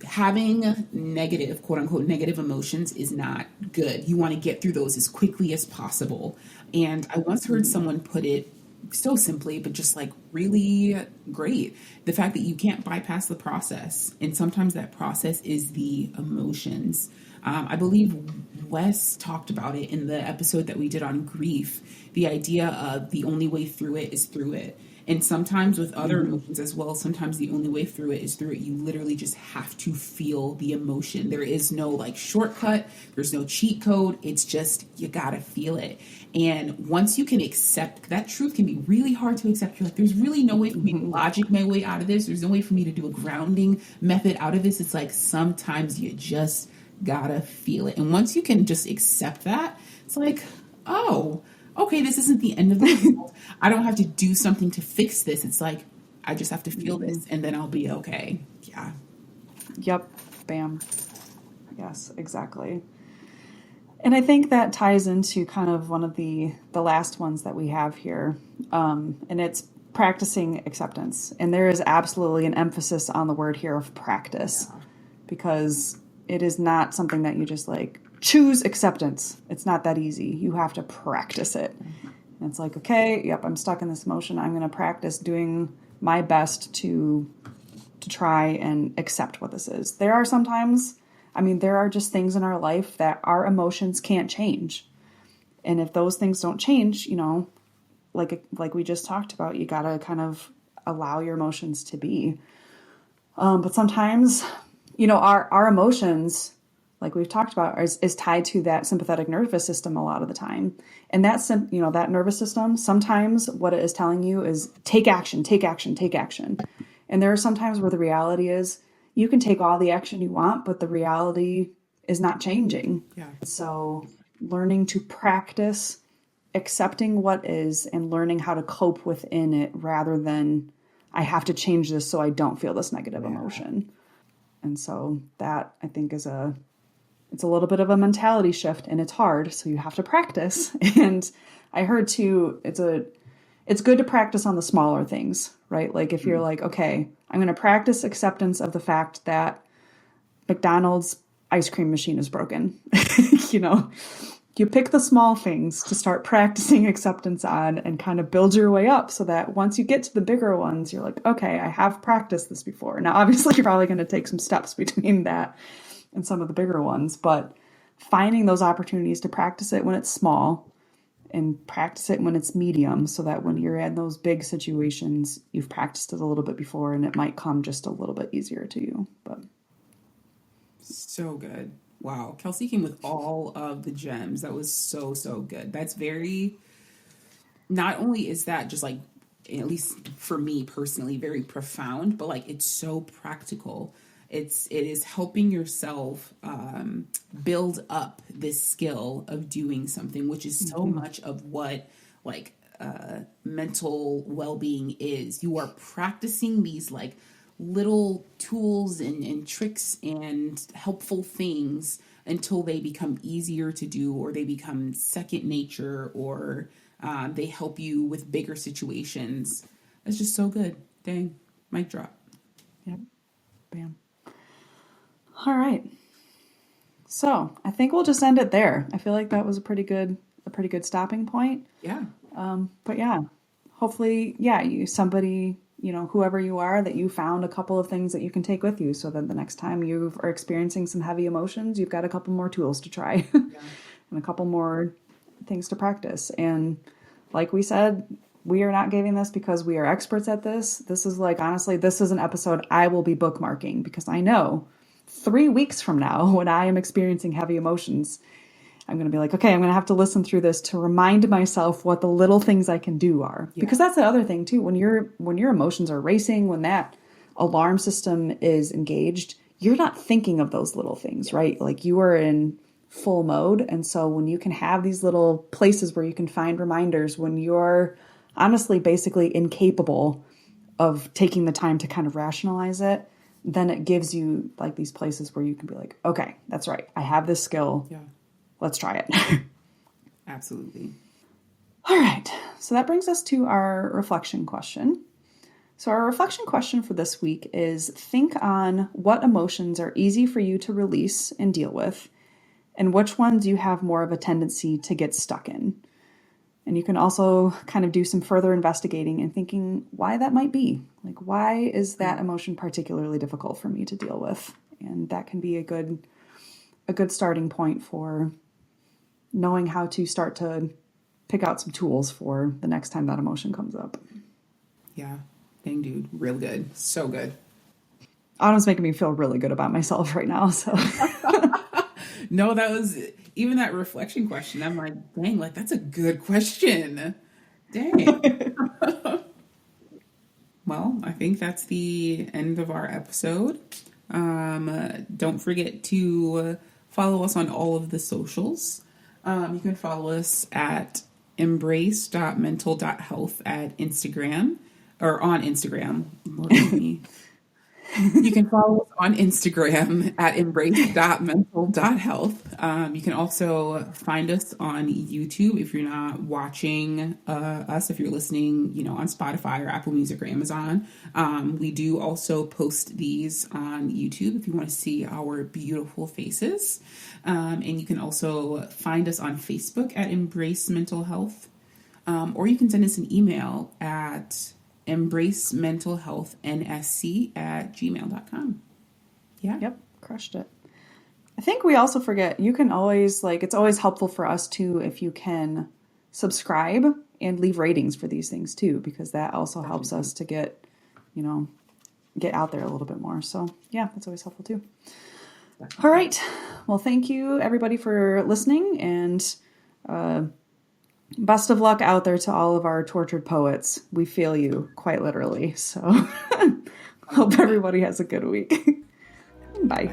having negative, quote unquote, negative emotions is not good. You want to get through those as quickly as possible. And I once heard someone put it so simply, but just really great. The fact that you can't bypass the process. And sometimes that process is the emotions. I believe Wes talked about it in the episode that we did on grief, the idea of the only way through it is through it. And sometimes with other emotions as well, sometimes the only way through it is through it. You literally just have to feel the emotion. There is no shortcut. There's no cheat code. It's just, you got to feel it. And once you can accept that, truth can be really hard to accept. You're like, there's really no way for me to logic my way out of this. There's no way for me to do a grounding method out of this. It's sometimes you just gotta feel it. And once you can just accept that, it's oh, okay, this isn't the end of the world. I don't have to do something to fix this. It's I just have to feel this and then I'll be okay. Yeah. Yep. Bam. Yes, exactly. And I think that ties into kind of one of the last ones that we have here. And it's practicing acceptance. And there is absolutely an emphasis on the word here of practice, because it is not something that you just choose acceptance. It's not that easy. You have to practice it. And it's okay, yep, I'm stuck in this emotion. I'm going to practice doing my best to try and accept what this is. There are sometimes, there are just things in our life that our emotions can't change. And if those things don't change, like we just talked about, you got to kind of allow your emotions to be. But sometimes, our emotions, like we've talked about, is tied to that sympathetic nervous system a lot of the time. And that nervous system, sometimes what it is telling you is take action, take action, take action. And there are some times where the reality is you can take all the action you want, but the reality is not changing. Yeah. So learning to practice accepting what is and learning how to cope within it rather than I have to change this so I don't feel this negative emotion. And so that, I think, it's a little bit of a mentality shift, and it's hard. So you have to practice. And I heard too, it's good to practice on the smaller things, right? If you're okay, I'm going to practice acceptance of the fact that McDonald's ice cream machine is broken. You pick the small things to start practicing acceptance on and kind of build your way up so that once you get to the bigger ones, you're okay, I have practiced this before. Now, obviously, you're probably going to take some steps between that and some of the bigger ones, but finding those opportunities to practice it when it's small and practice it when it's medium so that when you're in those big situations, you've practiced it a little bit before and it might come just a little bit easier to you. But so good. Wow. Kelsey came with all of the gems. That was so, so good. That's not only is that just at least for me personally, very profound, but it's so practical. It is helping yourself build up this skill of doing something, which is so much of what mental well-being is. You are practicing these little tools and tricks and helpful things until they become easier to do, or they become second nature, or they help you with bigger situations. That's just so good. Dang, mic drop. Yep. Bam. All right. So I think we'll just end it there. I feel like that was a pretty good stopping point. Yeah. But yeah, hopefully, somebody whoever you are, that you found a couple of things that you can take with you so that the next time you are experiencing some heavy emotions, you've got a couple more tools to try and a couple more things to practice. And like we said, we are not giving this because we are experts at this. This is honestly, this is an episode I will be bookmarking because I know 3 weeks from now, when I am experiencing heavy emotions, I'm going to be like, okay, I'm going to have to listen through this to remind myself what the little things I can do are. Yeah. Because that's the other thing too. When your emotions are racing, when that alarm system is engaged, you're not thinking of those little things, right? Like you are in full mode. And so when you can have these little places where you can find reminders when you're honestly basically incapable of taking the time to kind of rationalize it, then it gives you like these places where you can be like, okay, that's right. I have this skill. Yeah. Let's try it. Absolutely. All right. So that brings us to our reflection question. So our reflection question for this week is think on what emotions are easy for you to release and deal with, and which ones you have more of a tendency to get stuck in. And you can also kind of do some further investigating and thinking why that might be. Like, why is that emotion particularly difficult for me to deal with? And that can be a good starting point for knowing how to start to pick out some tools for the next time that emotion comes up. Yeah. Dang, dude. Real good. So good. Autumn's making me feel really good about myself right now. So no, that was even that reflection question. I'm like, dang, like that's a good question. Dang. Well, I think that's the end of our episode. Don't forget to follow us on all of the socials. You can follow us at embrace.mental.health at Instagram or on Instagram. Lord help me. You can follow us on Instagram at embrace.mental.health. You can also find us on YouTube if you're not watching us, if you're listening, on Spotify or Apple Music or Amazon. We do also post these on YouTube if you want to see our beautiful faces. And you can also find us on Facebook at Embrace Mental Health. Or you can send us an email at embracementalhealthnsc@gmail.com. Yeah. Yep. Crushed it. I think we also forget, you can always, it's always helpful for us too, if you can subscribe and leave ratings for these things too, because that also helps us to get out there a little bit more. So yeah, that's always helpful too. All right. Well, thank you everybody for listening, and best of luck out there to all of our tortured poets. We feel you, quite literally. So hope everybody has a good week. Bye.